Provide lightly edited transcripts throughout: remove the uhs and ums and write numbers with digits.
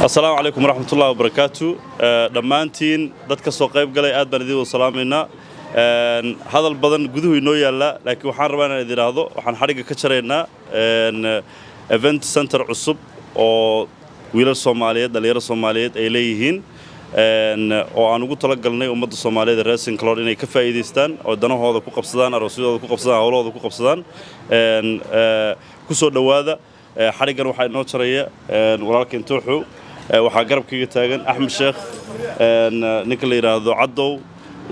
السلام عليكم ورحمة الله وبركاته. دمانتين دتك سوقيب قلي آد بردي وسلامنا. هذا البدن جذوه نويا لا لكن وحن ربنا ندير هذا وحن حرقة كشرينا event center عصب أو ويل الصومالية دليل الصومالية إليهين oo aan ugu talagalnay ummadda Soomaaliyeed racing club inay ka faa'iideystaan oo danahooda ku qabsadaan aroosyadooda ku qabsadaan hawlahooda ku qabsadaan ku soo dhawaada xarigan waxa inoo jaraya walaalkeen Tohow waxa garabkayga taagan Axmed Sheekh ninka la yiraahdo Cadow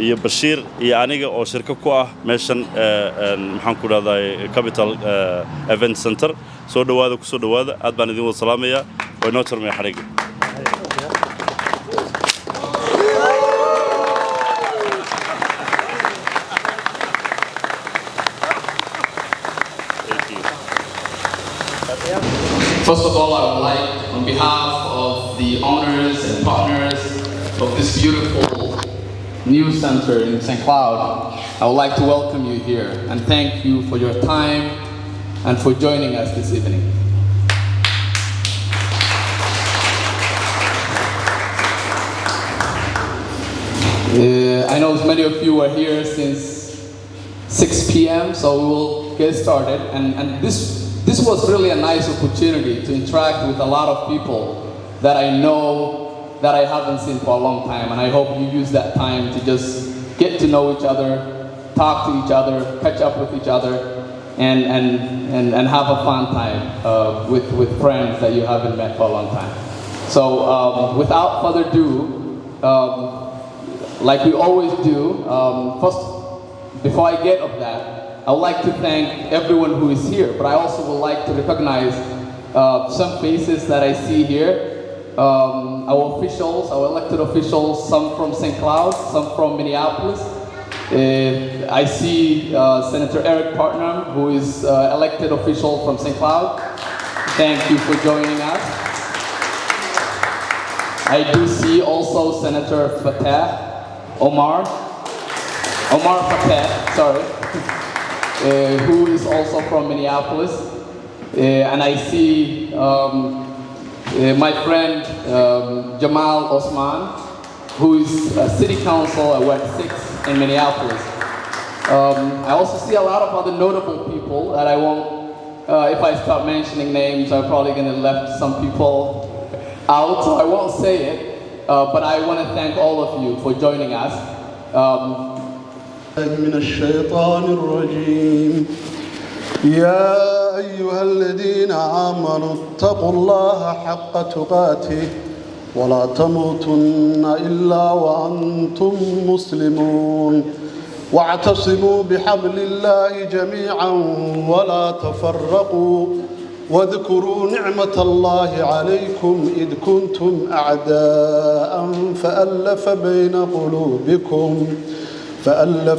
iyo Bashiir iyo aniga oo shirka ku ah meeshan maxaan ku raadayay capital event center soo dhawaada ku soo dhawaada aad baan idin wada salaamayaa oo inoo jarmay xariga First of all, I would like, on behalf of the owners and partners of this beautiful new center in St. Cloud, I would like to welcome you here and thank you for your time and for joining us this evening. I know many of you are here since 6 p.m., so we will get started. And this was really a nice opportunity to interact with a lot of people that I know that I haven't seen for a long time, and I hope you use that time to just get to know each other, talk to each other, catch up with each other, and have a fun time with friends that you haven't met for a long time. So without further ado, like we always do, first, before I get of that, I would like to thank everyone who is here, but I also would like to recognize some faces that I see here. Our officials, our elected officials, some from St. Cloud, some from Minneapolis. I see Senator Eric Partnam, who is elected official from St. Cloud. Thank you for joining us. I do see also Senator Omar Fateh, sorry. Who is also from Minneapolis, and I see my friend Jamal Osman, who is a city council at Ward 6 in Minneapolis. I also see a lot of other notable people that I won't, if I start mentioning names, I'm probably going to left some people out, so I won't say it, but I want to thank all of you for joining us. من الشيطان الرجيم يا أيها الذين آمنوا اتقوا الله حق تقاته ولا تموتن إلا وأنتم مسلمون واعتصموا بحبل الله جميعا ولا تفرقوا واذكروا نعمة الله عليكم إذ كنتم أعداء فألف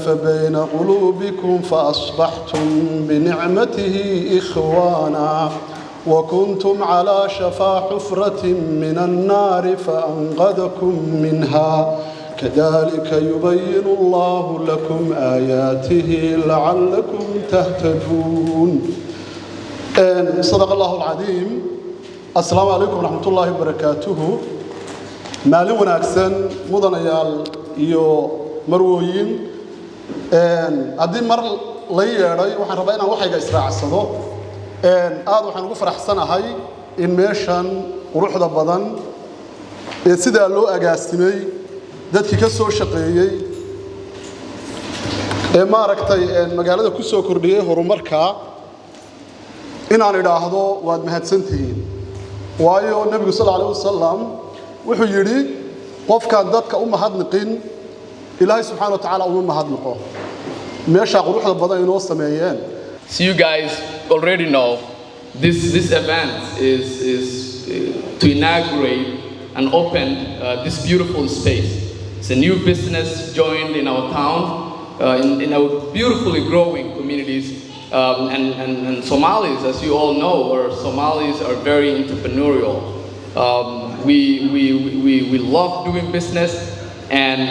بين قلوبكم فأصبحتم بنعمته إخوانا وكنتم على شفا حفرة من النار فأنقذكم منها كذلك يبين الله لكم آياته لعلكم تهتدون. صدق الله العظيم. السلام عليكم ورحمة الله وبركاته. مالي وناكسن مدنيال يو marwooyin haddii mar la yeedhay waxaan rabaa inaan waxayga israacsado aad waxaan ugu faraxsanahay in meeshan quruxda badan ee sidaa loo agaasimay dadkii ka soo shaqeeyey ee maaragtay magaalada ku soo kordhiyey horumarka inaan idhaahdo waad mahadsantihiin waayo nabigu sallallahu alayhi wasallam wuxuu yidhi qofkaan dadka u mahadnaqin إلهي سبحانه وتعالى أمم هذنقه ماشى قروح البضاء ينوص سمايان. So you guys already know this event is to inaugurate and open this beautiful space. It's a new business joined in our town, in our beautifully growing communities. And Somalis, as you all know, Somalis are very entrepreneurial. We love doing business, and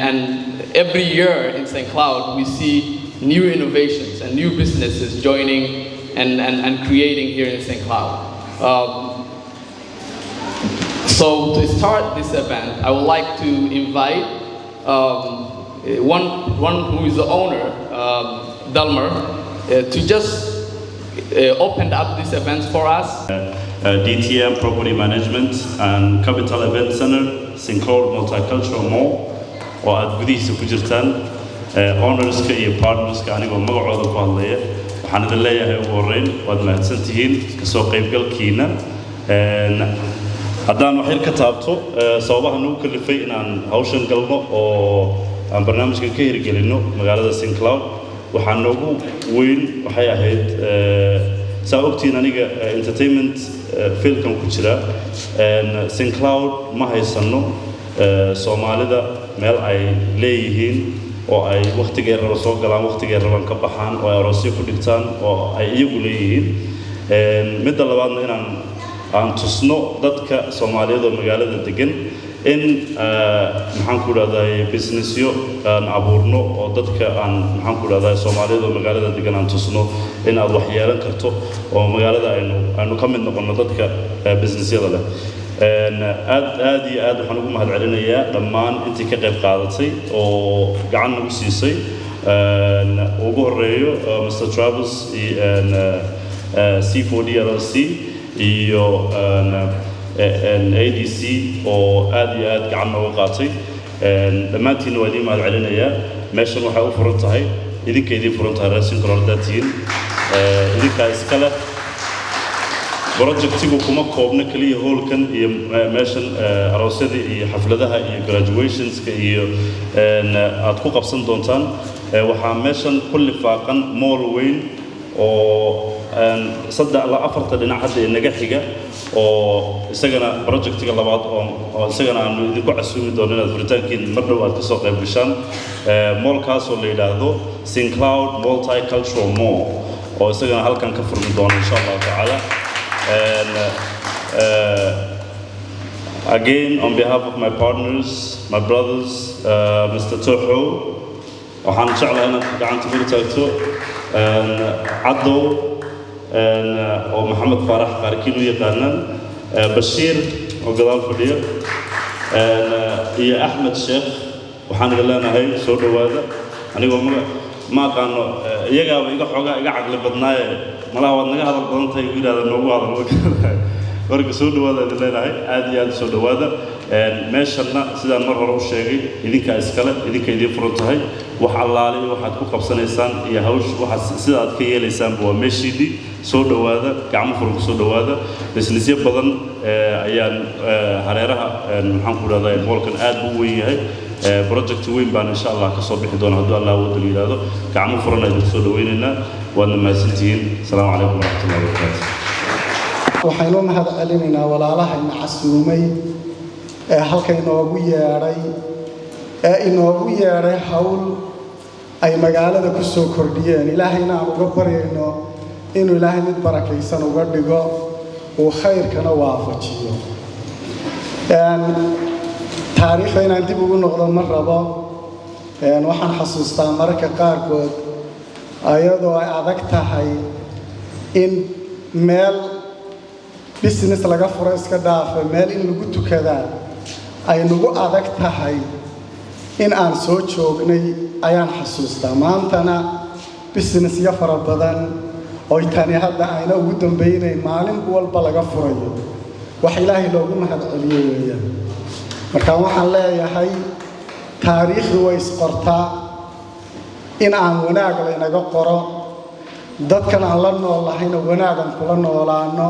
every year in St. Cloud, we see new innovations and new businesses joining and creating here in St. Cloud. So to start this event, I would like to invite one who is the owner, Dalmar, to just open up this event for us. DTM Property Management and Capital Event Center, Sinclair Multicultural Mall, oo aad gudihiisa ku jirtaan ownerska iyo partnerska anigoo magacooda ku hadlaya. waxaan idin leeyahay ugu horreyn waad mahadsantihiin kasoo qaybgalkiina. haddaan wax yar ka taabto sababaha nagu kalifay inaan hawshan galno oo aan barnaamijkan ka hirgelinno magaalada Sinclair waxaa noogu weyn waxay ahayd saa ogtiin aniga entertainment fieldkan ku jira Sinclair ma haysano Soomaalida meel ay leeyihiin oo ay waqtigeer raba soo galaan waqtigeer raban ka baxaan oo ay aroosyo ku dhigtaan oo ay iyagu leeyihiin midda labaadna aan tusno dadka Soomaaliyeed oo magaalada degan in maxaan ku raadayay businessyo aan abuurno oo dadka aan maxaan ku raadayay Soomaaliyeed oo magaalada degan aan tusno in aad wax yeelan karto oo magaalada aynu ka mid noqono dadka businessyada leh. aad iyo aad waxaan ugu mahadcelinayaa dhammaan intii ka qayb qaadatay oo gacan nagu siisay ugu horeeyo Mr. Travis C4D LLC iyo ADC oo aad iyo aad gacan nooga qaatay. dhammaantiin waa idin mahadcelinayaa. meeshan waxay u furan tahay idinka idin furan tahay raashin korordaatiin idinka iskale projectigu kuma koobna kaliya howlkan iyo meeshan aroosyada iyo xafladaha iyo graduationska iyo aad ku qabsan doontaan waxaa meeshan ku lifaaqan mall weyn oo afarta dhinac hadda inaga xiga oo isagana projectiga labaad oo isagana aanu idinku casuumi doono inaad furitaankiin mar dhow aad kasoo qayb gashaan mallkaas oo la yidhaahdo Sinclair Multicultural Mall oo isagana halkan ka furmi doono insha Allah tacaala. And again, on behalf of my partners, my brothers, Mr. Tohow, waxaan jeclahay inaad gacanta ku taagto Caddow oo Maxamed Faarax qaarkiin u yaqaanaan Bashiir oo gadaal fadhiyo iyo Axmed Sheekh waxaan idin leenahay soo dhawaada anigoo ma aqaano iyagaaba iga xoogaa iga caqli badnaaye malaha waad naga hadal badan tahay u yidhaahda noogu hadal marka soo dhawaada idin leenahay aad iyo aad soo dhawaada meeshanna sidaan mar hore u sheegay idinkaa iskale idinka idiin furan tahay wax allaale iyo waxaad ku qabsanaysaan iyo hawsh waxaad sida aad ka yeelaysaanba waa meeshiidii soo dhawaada gacmo furan kusoo dhawaada businessyo badan ayaan hareeraha maxaan ku dhahdaa moolkan aad u weyn yahay project weyn baan insha Allah ka soo bixi doona haddii Allah wada yiraahdo gacmo furan ayaan soo dhaweynaynaa waana mahadsantihiin. Assalaamu calaykum waraxmatullaahi wabarakaatuh. waxaynu mahadcelinaynaa walaalaha ina casuumay halka inoogu yeedhay hawl ay magaalada ku soo kordhiyeen ilaahayna aan uga baryayno inuu ilaahay mid barakaysan uga dhigo uu khayrkana waafajiyo. taariikhda inaan dib ugu noqdo ma rabo waxaan xasuustaa mararka qaarkood ayadoo ay adag tahay in meel business laga furo iska dhaafa meel in lagu tukadaa ay nagu adag tahay in aan soo joognay ayaan xasuustaa. maantana businessyo fara badan oo tani hadda ayna ugu dambaynayn maalin walba laga furayo wax ilaahay loogu mahadceliyo weeyaan. marka waxaan leeyahay taariikhdu way isqortaa in aan wanaag laynaga qoro dadkan aan la noolahayna wanaagan kula noolaano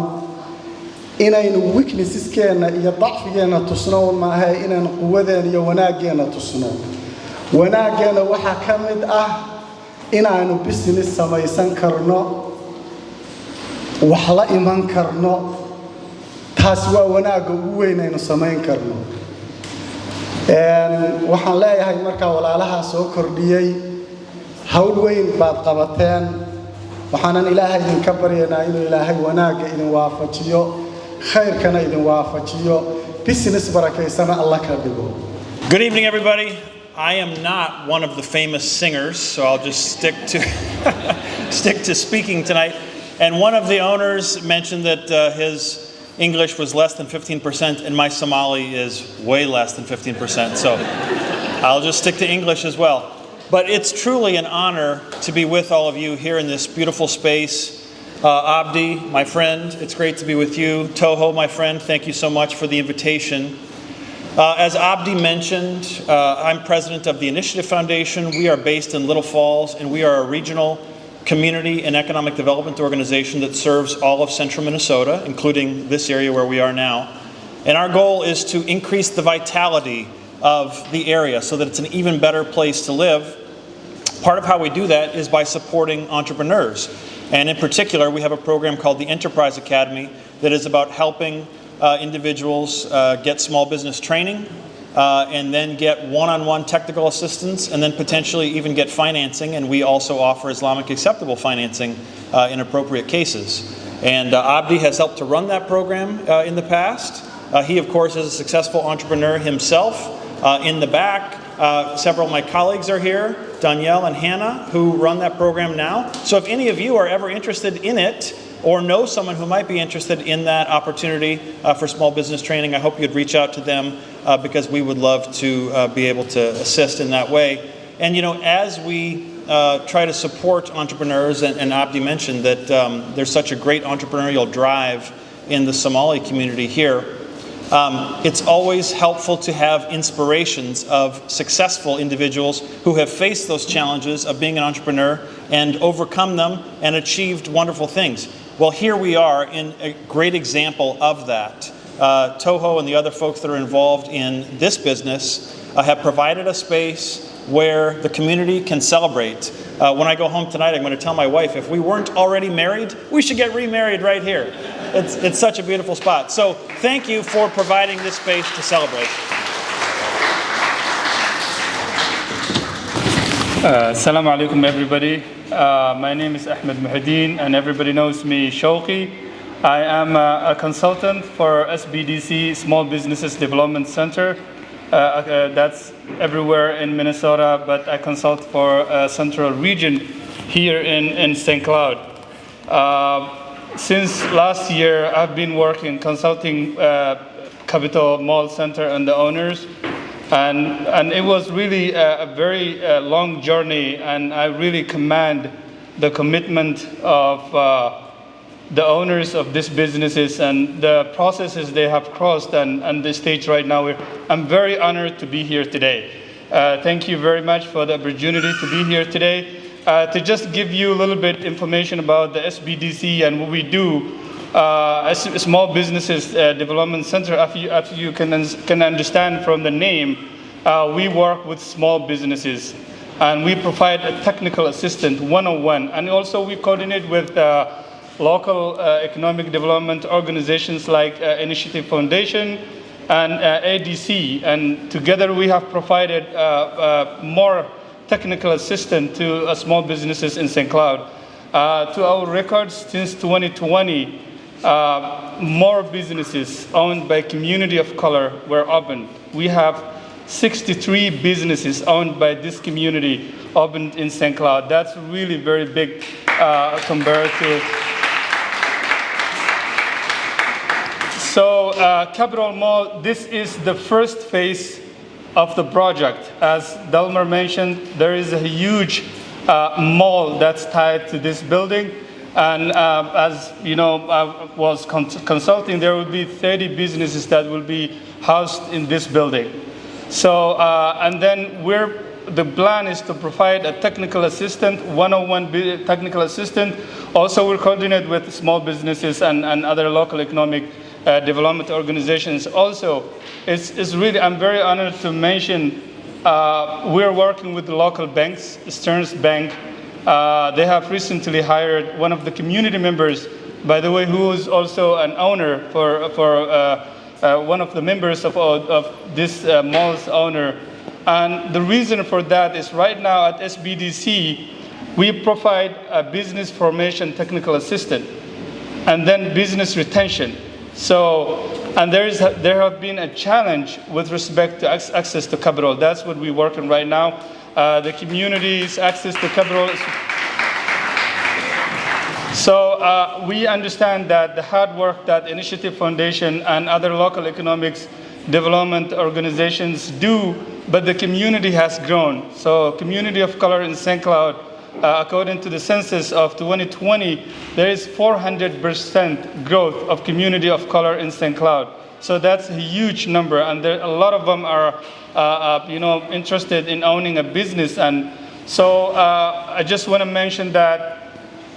inaynu weaknesseskeena iyo dacfigeena tusno maaha inaan quwadeena iyo wanaageena tusno. wanaageena waxaa ka mid ah inaanu business samaysan karno wax la iman karno taas waa wanaaga ugu weyn aynu samayn karno. waxaan leeyahay markaa walaalaha soo kordhiyay hawl weyn baad qabateen waxaanan ilaahay idinka baryaynaa inuu ilaahay wanaaga idin waafajiyo khayrkana idin waafajiyo business barakaysana Allah ka dhigo. Good evening, everybody. I am not one of the famous singers, so I'll just stick to speaking tonight. And one of the owners mentioned that his English was less than 15%, and my Somali is way less than 15%. So I'll just stick to English as well. But it's truly an honor to be with all of you here in this beautiful space. Abdi, my friend, it's great to be with you. Tohow, my friend, thank you so much for the invitation. As Abdi mentioned, I'm president of the Initiative Foundation. We are based in Little Falls, and we are a regional community and economic development organization that serves all of central Minnesota, including this area where we are now. And our goal is to increase the vitality of the area so that it's an even better place to live. Part of how we do that is by supporting entrepreneurs. And in particular, we have a program called the Enterprise Academy that is about helping individuals get small business training, and then get one-on-one technical assistance, and then potentially even get financing. And we also offer Islamic acceptable financing in appropriate cases. And Abdi has helped to run that program in the past. He, of course, is a successful entrepreneur himself. In the back, several of my colleagues are here, Danielle and Hannah, who run that program now. So if any of you are ever interested in it, or know someone who might be interested in that opportunity for small business training, I hope you'd reach out to them because we would love to be able to assist in that way. And you know, as we try to support entrepreneurs, and Abdi mentioned that there's such a great entrepreneurial drive in the Somali community here, it's always helpful to have inspirations of successful individuals who have faced those challenges of being an entrepreneur and overcome them and achieved wonderful things. Well, here we are in a great example of that. Tohow and the other folks that are involved in this business have provided a space where the community can celebrate. When I go home tonight, I'm going to tell my wife, if we weren't already married, we should get remarried right here. It's such a beautiful spot. So thank you for providing this space to celebrate. Assalamu alaikum, everybody. My name is Ahmed Muhyiddin, and everybody knows me, Shouqi. I am a consultant for SBDC, Small Businesses Development Center. That's everywhere in Minnesota, but I consult for Central Region here in St. Cloud. Since last year, I've been working, consulting Capitol Mall Center and the owners. And it was really a very long journey, and I really commend the commitment of the owners of these businesses and the processes they have crossed and the stage right now. I'm very honored to be here today. Thank you very much for the opportunity to be here today. To just give you a little bit information about the SBDC and what we do. As a Small Businesses Development Center, as you can understand from the name, we work with small businesses, and we provide a technical assistant one-on-one, and also we coordinate with local economic development organizations like Initiative Foundation and ADC, and together we have provided more technical assistance to small businesses in St. Cloud. To our records, since 2020, more businesses owned by community of color were opened. We have 63 businesses owned by this community opened in St. Cloud. That's really very big compared to. So Capitol Mall, this is the first phase of the project. As Dalmar mentioned, there is a huge mall that's tied to this building. And as you know, I was consulting, there will be 30 businesses that will be housed in this building. So, and then the plan is to provide a technical assistant, one-on-one technical assistant. Also, we'll coordinate with small businesses and other local economic development organizations. Also, it's really, I'm very honored to mention, we're working with the local banks, Stearns Bank. They have recently hired one of the community members, by the way, who is also an owner for one of the members of this mall's owner. And the reason for that is right now at SBDC, we provide a business formation technical assistant and then business retention. So, and there have been a challenge with respect to access to capital. That's what we're working right now. The community's access to capital is. So we understand that the hard work that Initiative Foundation and other local economics development organizations do, but the community has grown. So community of color in St. Cloud, according to the census of 2020, there is 400% growth of community of color in St. Cloud. So that's a huge number, and there, a lot of them are interested in owning a business. And so I just want to mention that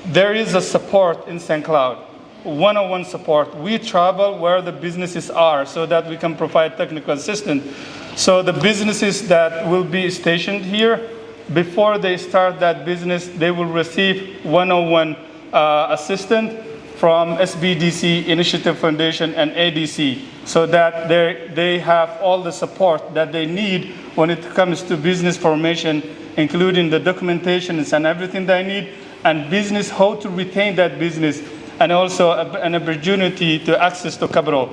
there is a support in St. Cloud, one-on-one support. We travel where the businesses are so that we can provide technical assistance. So the businesses that will be stationed here, before they start that business, they will receive one-on-one assistance from SBDC, Initiative Foundation, and ADC, so that they have all the support that they need when it comes to business formation, including the documentations and everything they need, and business, how to retain that business, and also an opportunity to access to capital.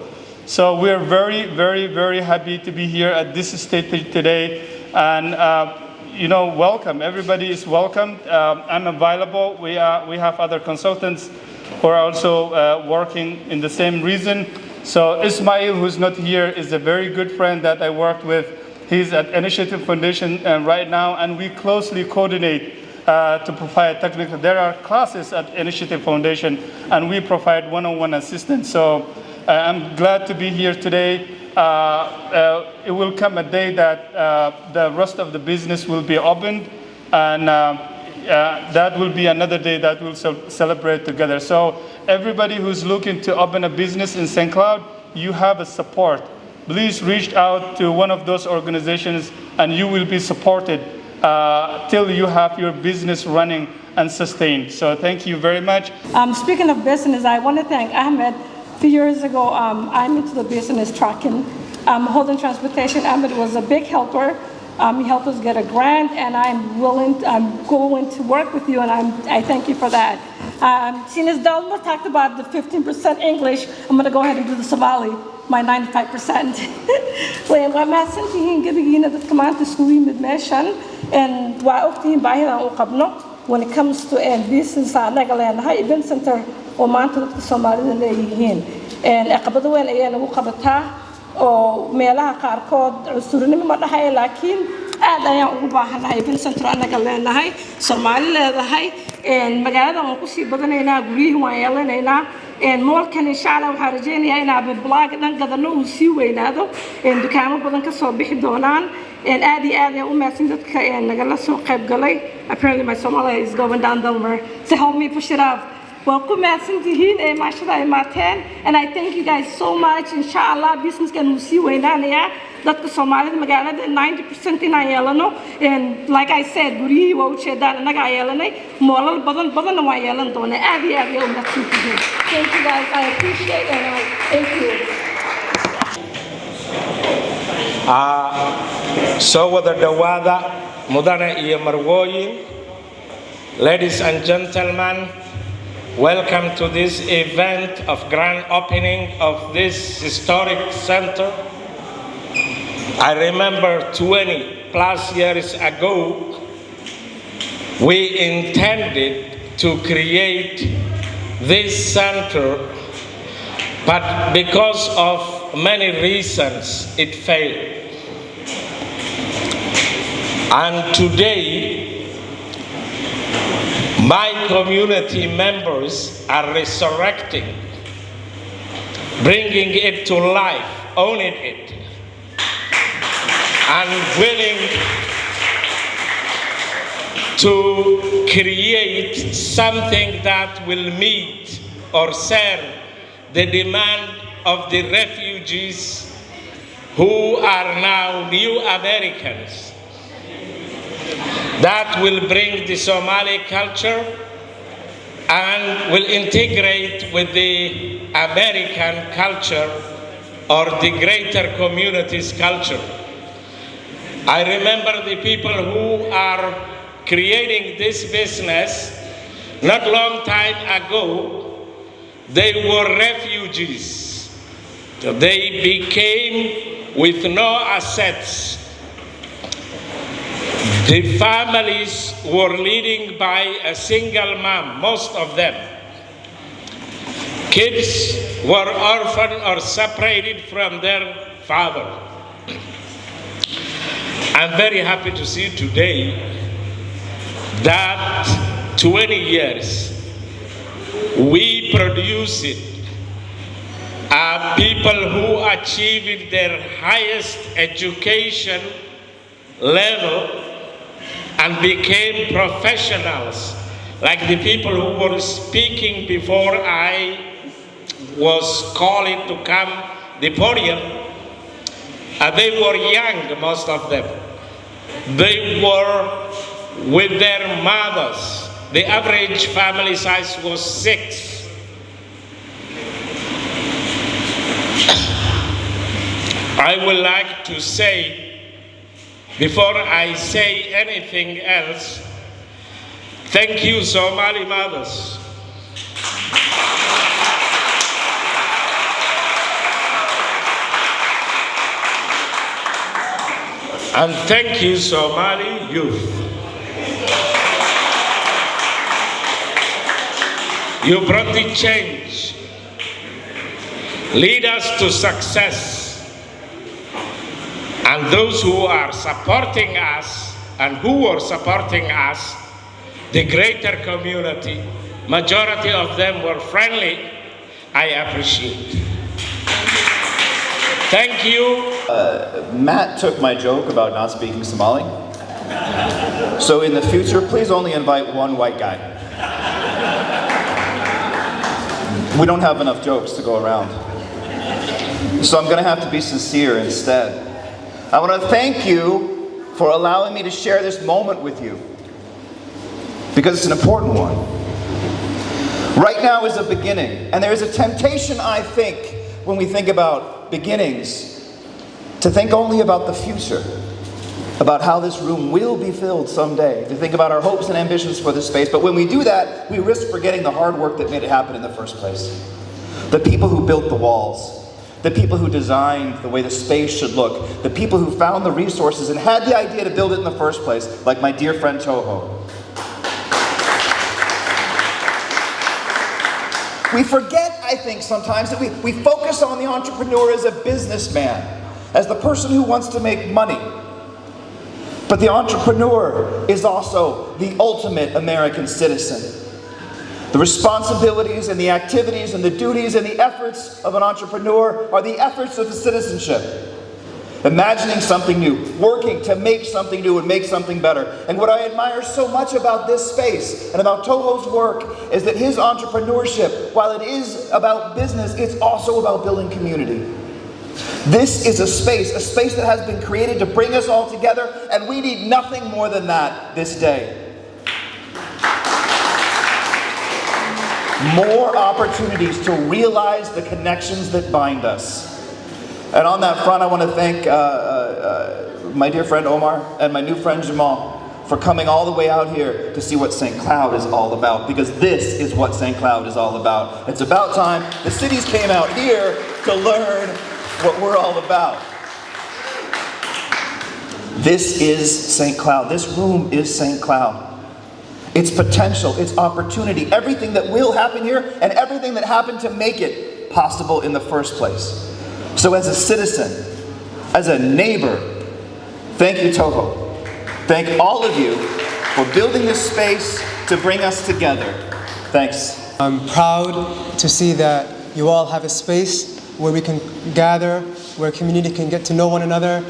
So we're very, very, very happy to be here at this stage today, and welcome. Everybody is welcome. I'm available. We have other consultants who are also working in the same reason. So Ismail, who's not here, is a very good friend that I worked with. He's at Initiative Foundation right now, and we closely coordinate to provide technical. There are classes at Initiative Foundation, and we provide one-on-one assistance. So I'm glad to be here today. It will come a day that the rest of the business will be opened, and that will be another day that we'll celebrate together. So everybody who's looking to open a business in St. Cloud, you have a support. Please reach out to one of those organizations, and you will be supported till you have your business running and sustained. So thank you very much. Speaking of business, I want to thank Ahmed. A few years ago, I'm into the business trucking, holding transportation. Ahmed was a big helper. He helped us get a grant, and I'm going to work with you, and I thank you for that. Seeing as Dalmar talked about the 15% English, I'm going to go ahead and do the Somali, my 95%. Waa mahadsantihiin gebigiina dadka maanta isugu yimid meeshan, and waa ogtihiin baahidan u qabno when it comes to business anaga leenahay event center oo maanta dadka Soomaalida leeyihiin. Caqabado weyn ayaa nagu qabataa oo meelaha qaarkood cusurnimo ma dhahay, laakiin aad ayaan ugu baahanahay event center anaga leenahay Soomaali leedahay, magaalada waan ku sii badanaynaa, guriyihii waan yeelanaynaa, moolkan insha Allah waxaan rajaynayaa inaan blog dhan gadano uu sii weynaado, dukaamo badan ka soo bixi doonaan, aad iyo aad ayaan u mahadsan dadka nagala soo qayb galay. Apparently my Somali is going down Dalmar, so help me push it up. Welcome, Masantihin, Mashallah, Maten, and I thank you guys so much. Inshallah, business can see when that the Somali Magala 90% in Ayelano, and like I said, Guri, Woche, that and Nagayelane, Moral, Badan, Wayelan, Dona, Abby, thank you guys, I appreciate it, and thank you. So whether the Wada, Mudana Marwoyin, ladies and gentlemen, welcome to this event of grand opening of this historic center. I remember 20 plus years ago, we intended to create this center, but because of many reasons, it failed. And today, my community members are resurrecting, bringing it to life, owning it, and willing to create something that will meet or serve the demand of the refugees who are now new Americans, that will bring the Somali culture and will integrate with the American culture or the greater community's culture. I remember the people who are creating this business not long time ago, they were refugees. They became with no assets. The families were leading by a single mom, most of them. Kids were orphaned or separated from their father. I'm very happy to see today that 20 years we produce it. People who achieved their highest education level and became professionals, like the people who were speaking before I was called to come the podium. They were young, most of them. They were with their mothers. The average family size was 6. I would like to say, before I say anything else, thank you, Somali mothers. And thank you, Somali youth. You brought the change. Lead us to success. And those who are supporting us and who are supporting us, the greater community, majority of them were friendly, I appreciate. Thank you. Matt took my joke about not speaking Somali. So in the future, please only invite one white guy. We don't have enough jokes to go around. So I'm gonna have to be sincere instead. I want to thank you for allowing me to share this moment with you, because it's an important one. Right now is a beginning, and there is a temptation, I think, when we think about beginnings, to think only about the future, about how this room will be filled someday, to think about our hopes and ambitions for this space. But when we do that, we risk forgetting the hard work that made it happen in the first place. The people who built the walls, the people who designed the way the space should look, the people who found the resources and had the idea to build it in the first place, like my dear friend Tohow. We forget, I think, sometimes that we focus on the entrepreneur as a businessman, as the person who wants to make money. But the entrepreneur is also the ultimate American citizen. The responsibilities and the activities and the duties and the efforts of an entrepreneur are the efforts of citizenship. Imagining something new, working to make something new and make something better. And what I admire so much about this space and about Tohow's work is that his entrepreneurship, while it is about business, it's also about building community. This is a space that has been created to bring us all together, and we need nothing more than that this day. More opportunities to realize the connections that bind us. And on that front, I want to thank my dear friend Omar and my new friend Jamal for coming all the way out here to see what St. Cloud is all about, because this is what St. Cloud is all about. It's about time the cities came out here to learn what we're all about. This is St. Cloud. This room is St. Cloud. Its potential, its opportunity, everything that will happen here and everything that happened to make it possible in the first place. So as a citizen, as a neighbor, thank you, Tohow. Thank all of you for building this space to bring us together. Thanks. I'm proud to see that you all have a space where we can gather, where community can get to know one another,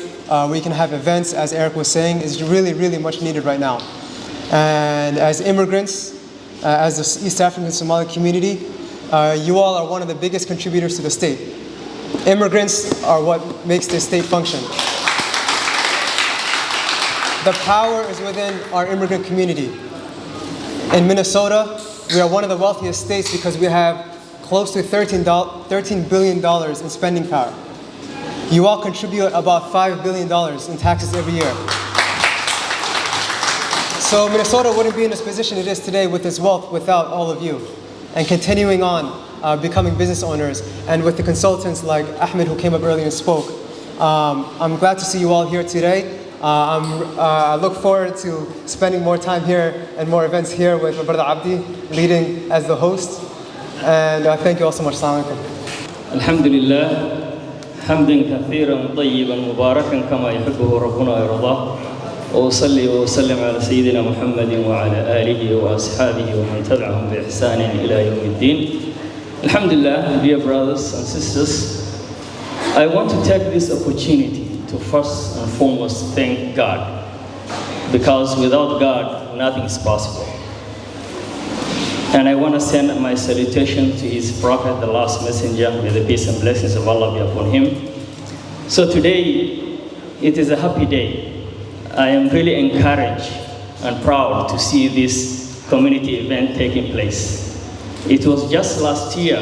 we can have events, as Eric was saying, is really, really much needed right now. And as immigrants, as the East African Somali community, you all are one of the biggest contributors to the state. Immigrants are what makes this state function. The power is within our immigrant community. In Minnesota, we are one of the wealthiest states because we have close to $13 billion in spending power. You all contribute about $5 billion in taxes every year. So Minnesota wouldn't be in this position it is today with its wealth without all of you. And continuing on, becoming business owners, and with the consultants like Ahmed who came up earlier and spoke. I'm glad to see you all here today. I look forward to spending more time here and more events here with my brother Abdi, leading as the host. And thank you all so much. Assalamu alaikum. الحمد لله حمدا كثيرا طيبا مباركا كما يحبه ربنا ويرضاه وأصلي وأسلم على سيدنا محمد وعلى آله وأصحابه ومن تبعهم بإحسان إلى يوم الدين. Alhamdulillah, dear brothers and sisters, I want to take this opportunity to first and foremost thank God, because without God, nothing is possible. And I want to send my salutation to His Prophet, the last messenger, may the peace and blessings of Allah be upon him. So today, it is a happy day. I am really encouraged and proud to see this community event taking place. It was just last year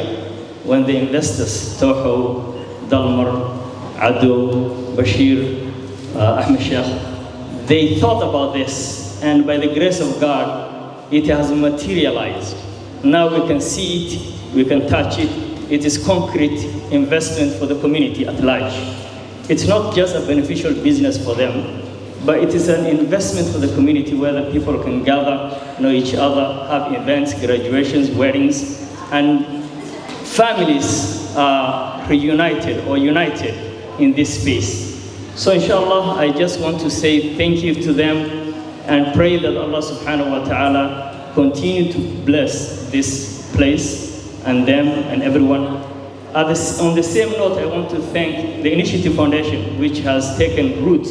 when the investors, Tohow, Dalmar, Ado, Bashir, Ahmed Sheikh, they thought about this, and by the grace of God, it has materialized. Now we can see it, we can touch it. It is concrete investment for the community at large. It's not just a beneficial business for them, but it is an investment for the community where the people can gather, know each other, have events, graduations, weddings, and families are reunited or united in this space. So inshallah, I just want to say thank you to them and pray that Allah subhanahu wa ta'ala continue to bless this place and them and everyone. On the same note, I want to thank the Initiative Foundation, which has taken root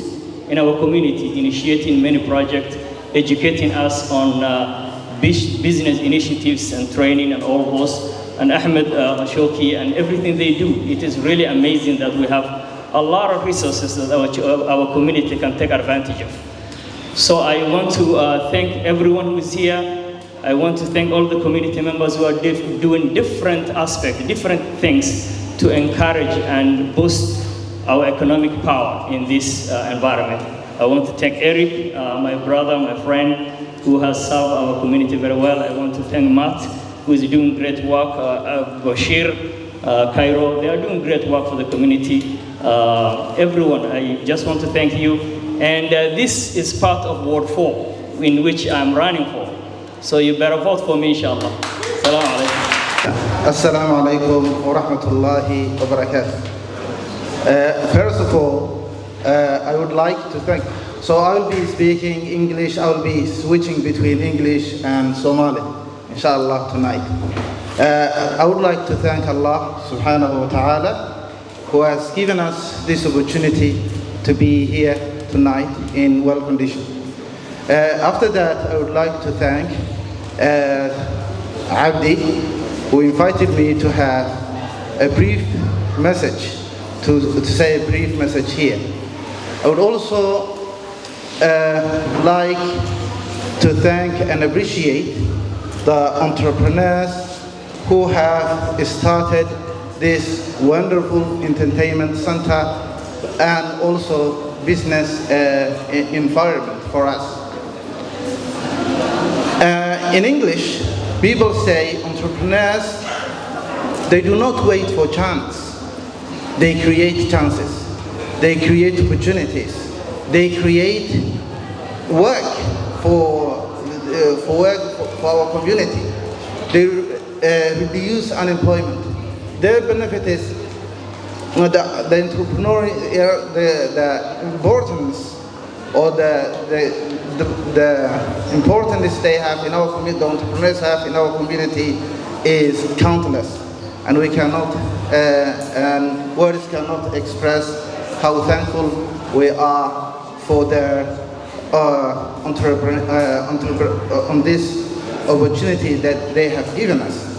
in our community, initiating many projects, educating us on business initiatives and training and all those, and Ahmed Shoki and everything they do. It is really amazing that we have a lot of resources that our community can take advantage of. So I want to thank everyone who is here. I want to thank all the community members who are doing different aspects, different things to encourage and boost our economic power in this environment. I want to thank Eric, my brother, my friend, who has served our community very well. I want to thank Matt, who is doing great work, Bashir, Cairo, they are doing great work for the community. Everyone, I just want to thank you. And this is part of Ward 4, in which I'm running for. So you better vote for me, inshallah. Assalamu alaikum. Assalamu alaikum wa rahmatullahi wa barakatuh. First of all, I would like to thank, so I will be speaking English, I will be switching between English and Somali, inshallah, tonight. I would like to thank Allah subhanahu wa ta'ala, who has given us this opportunity to be here tonight in well condition. After that, I would like to thank Abdi, who invited me to have a brief message, to say a brief message here. I would also like to thank and appreciate the entrepreneurs who have started this wonderful entertainment center and also business environment for us. In English, people say entrepreneurs, they do not wait for chance. They create chances. They create opportunities. They create work for our community. They reduce unemployment. Their benefit is the entrepreneur, the importance or the importance they have in our community, the entrepreneurs have in our community is countless, and we cannot, and words cannot express how thankful we are for their on this opportunity that they have given us.